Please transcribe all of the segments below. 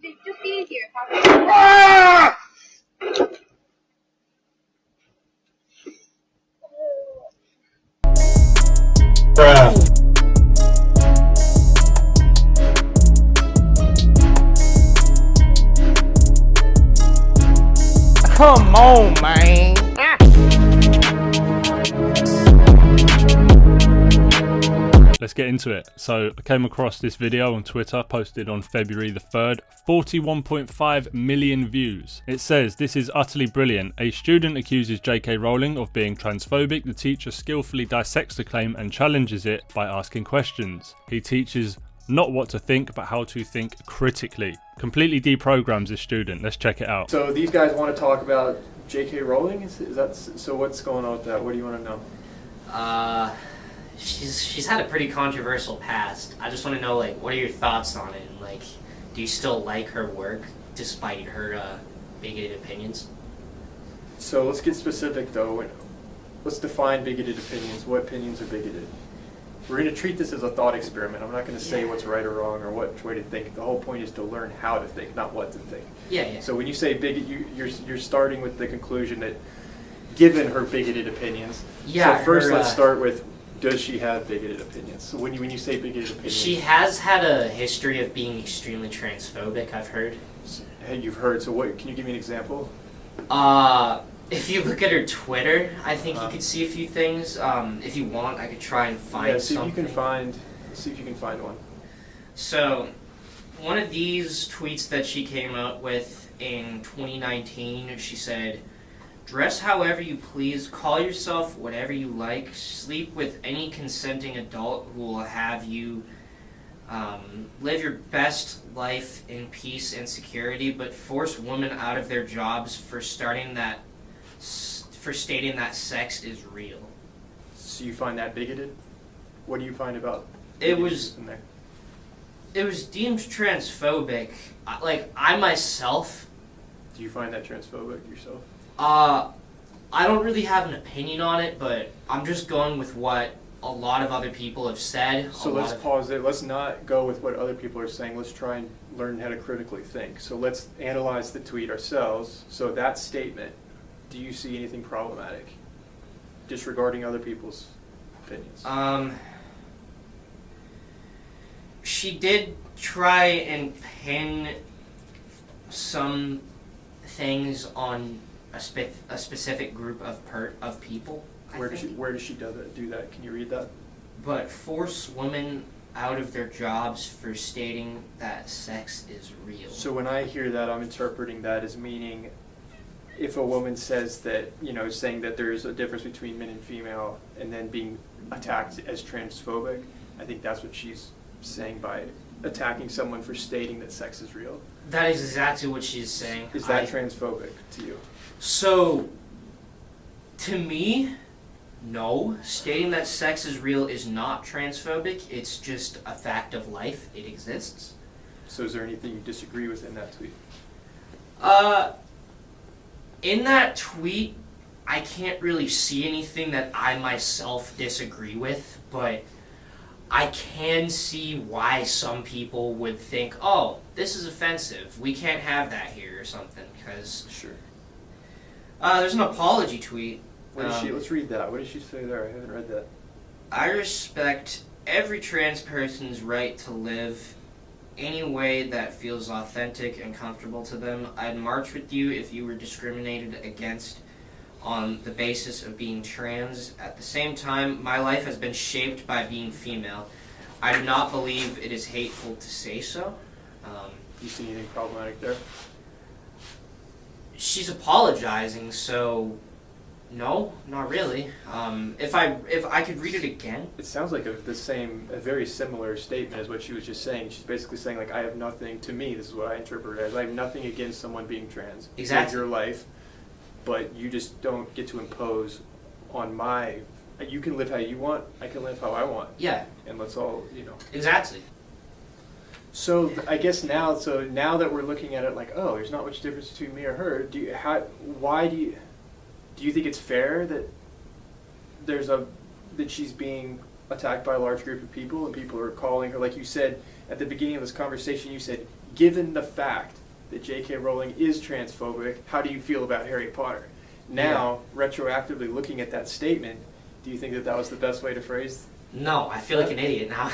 Just be here. Ah! Bruh. Come on, man. Let's get into it. So I came across this video on Twitter, posted on February the 3rd, 41.5 million views. It says, "This is utterly brilliant. A student accuses JK Rowling of being transphobic. The teacher skillfully dissects the claim and challenges it by asking questions. He teaches not what to think, but how to think critically. Completely deprograms this student." Let's check it out. So these guys want to talk about JK Rowling? Is that so? What's going on with that? What do you want to know? She's had a pretty controversial past. I just want to know, like, what are your thoughts on it? And, like, do you still like her work despite her bigoted opinions? So let's get specific, though. Let's define bigoted opinions. What opinions are bigoted? We're going to treat this as a thought experiment. I'm not going to say what's right or wrong or what way to think. The whole point is to learn how to think, not what to think. Yeah. So when you say bigot, you're starting with the conclusion that, given her bigoted opinions. Yeah. So first, let's start with, does she have bigoted opinions? So when you say bigoted opinions, she has had a history of being extremely transphobic, I've heard. You've heard. So what? Can you give me an example? If you look at her Twitter, I think you could see a few things. If you want, I could try and find something. See if you can find one. So, one of these tweets that she came up with in 2019, she said, "Dress however you please, call yourself whatever you like, sleep with any consenting adult who will have you live your best life in peace and security, but force women out of their jobs for stating that sex is real." So you find that bigoted? What do you find about it? Was in there? It was deemed transphobic. I myself. Do you find that transphobic yourself? I don't really have an opinion on it, but I'm just going with what a lot of other people have said. So let's pause it. Let's not go with what other people are saying. Let's try and learn how to critically think. So let's analyze the tweet ourselves. So that statement, do you see anything problematic, disregarding other people's opinions? She did try and pin some things on a specific group of people. Where does she do that? Can you read that? But force women out of their jobs for stating that sex is real. So when I hear that, I'm interpreting that as meaning, if a woman says that, saying that there's a difference between men and female, and then being attacked as transphobic, I think that's what she's saying by attacking someone for stating that sex is real. That is exactly what she's saying. Is that transphobic to you? So, to me, no. Stating that sex is real is not transphobic. It's just a fact of life. It exists. So is there anything you disagree with in that tweet? In that tweet, I can't really see anything that I myself disagree with, but I can see why some people would think, oh, this is offensive. We can't have that here or something, because... Sure. There's an apology tweet. Let's read that. What did she say there? I haven't read that. "I respect every trans person's right to live any way that feels authentic and comfortable to them. I'd march with you if you were discriminated against on the basis of being trans. At the same time, my life has been shaped by being female. I do not believe it is hateful to say so." You see anything problematic there? She's apologizing, so no, not really. If I could read it again. It sounds like a very similar statement as what she was just saying. She's basically saying, like, I have nothing, to me, this is what I interpret it as, I have nothing against someone being trans. Exactly. Live your life, but you just don't get to impose on you can live how you want, I can live how I want. Yeah. And let's all, Exactly. So I guess now that we're looking at it like, oh, there's not much difference between me or her, do you think it's fair that that she's being attacked by a large group of people and people are calling her, like you said at the beginning of this conversation, you said given the fact that JK Rowling is transphobic, how do you feel about Harry Potter? Now, retroactively looking at that statement, do you think that that was the best way to phrase? No, I feel like an idiot now.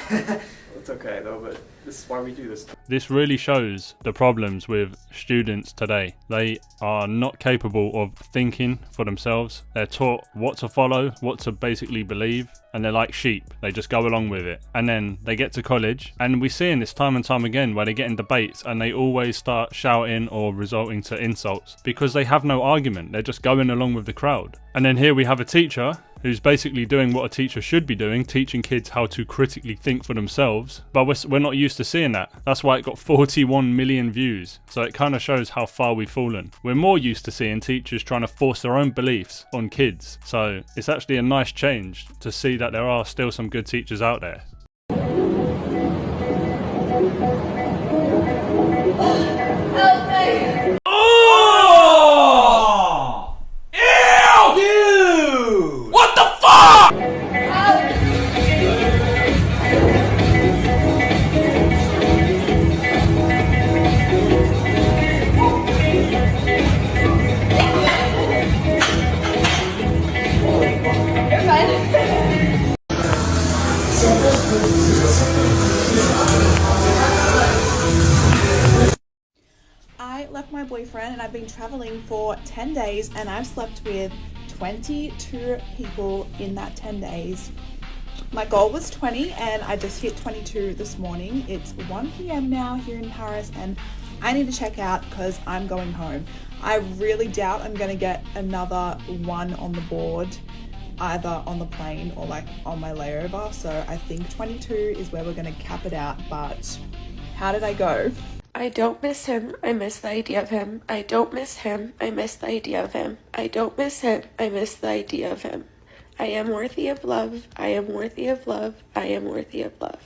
It's okay though, but this is why we do this. This really shows the problems with students today. They are not capable of thinking for themselves. They're taught what to follow, what to basically believe, and they're like sheep. They just go along with it. And then they get to college, and we're seeing this time and time again where they get in debates and they always start shouting or resorting to insults because they have no argument. They're just going along with the crowd. And then here we have a teacher who's basically doing what a teacher should be doing, teaching kids how to critically think for themselves, but we're not used to seeing that. That's why it got 41 million views, so it kind of shows how far we've fallen. We're more used to seeing teachers trying to force their own beliefs on kids, so it's actually a nice change to see that there are still some good teachers out there. I left my boyfriend and I've been traveling for 10 days and I've slept with 22 people in that 10 days. My goal was 20 and I just hit 22 this morning. It's 1 p.m. now here in Paris and I need to check out because I'm going home. I really doubt I'm going to get another one on the board, either on the plane or like on my layover. So I think 22 is where we're going to cap it out, but how did I go? I don't miss him, I miss the idea of him. I don't miss him, I miss the idea of him. I don't miss him, I miss the idea of him. I am worthy of love, I am worthy of love, I am worthy of love.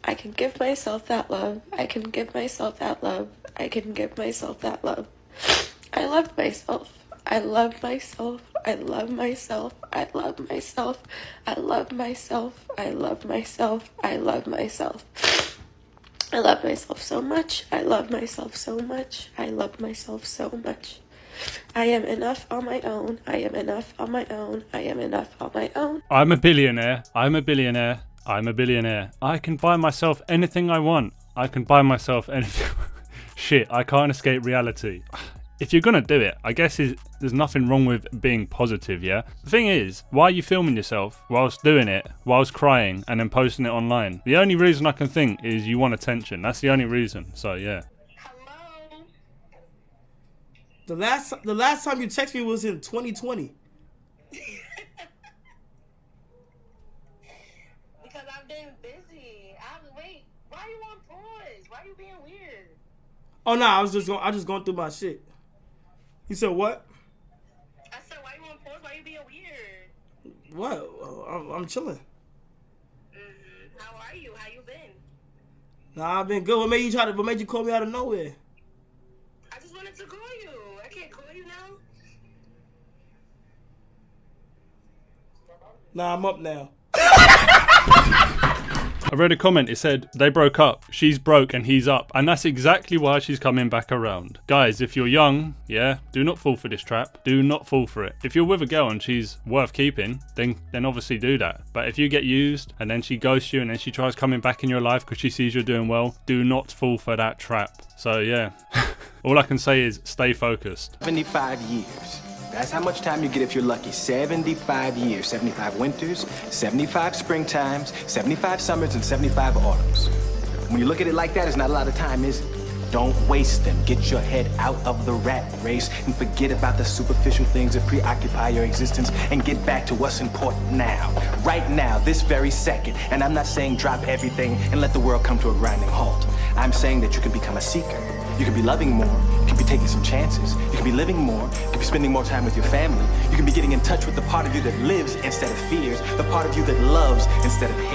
I can give myself that love, I can give myself that love, I can give myself that love. I love myself, I love myself, I love myself, I love myself, I love myself, I love myself, I love myself. I love myself so much. I love myself so much. I love myself so much. I am enough on my own. I am enough on my own. I am enough on my own. I'm a billionaire. I'm a billionaire. I'm a billionaire. I can buy myself anything I want. I can buy myself anything. Shit, I can't escape reality. If you're gonna do it, I guess there's nothing wrong with being positive, yeah? The thing is, why are you filming yourself whilst doing it, whilst crying, and then posting it online? The only reason I can think is you want attention. That's the only reason, so yeah. Hello? The last time you texted me was in 2020. Because I've been busy. Wait, why are you on pause? Why are you being weird? Oh no, I was just going through my shit. You said what? I said, why you on pause? Why you being weird? What? I'm chilling. How are you? How you been? Nah, I've been good. What made you call me out of nowhere? I just wanted to call you. I can't call you now. Nah, I'm up now. I read a comment, it said, they broke up, she's broke and he's up, and that's exactly why she's coming back around. Guys, if you're young, yeah, do not fall for this trap. Do not fall for it. If you're with a girl and she's worth keeping, then obviously do that. But if you get used and then she ghosts you and then she tries coming back in your life because she sees you're doing well, do not fall for that trap. So yeah, all I can say is stay focused. 75 years. That's how much time you get if you're lucky. 75 years. 75 winters, 75 springtimes, 75 summers, and 75 autumns. When you look at it like that, it's not a lot of time, is it? Don't waste them. Get your head out of the rat race and forget about the superficial things that preoccupy your existence and get back to what's important now. Right now, this very second. And I'm not saying drop everything and let the world come to a grinding halt. I'm saying that you can become a seeker. You can be loving more, you can be taking some chances, you can be living more, you can be spending more time with your family, you can be getting in touch with the part of you that lives instead of fears, the part of you that loves instead of hates.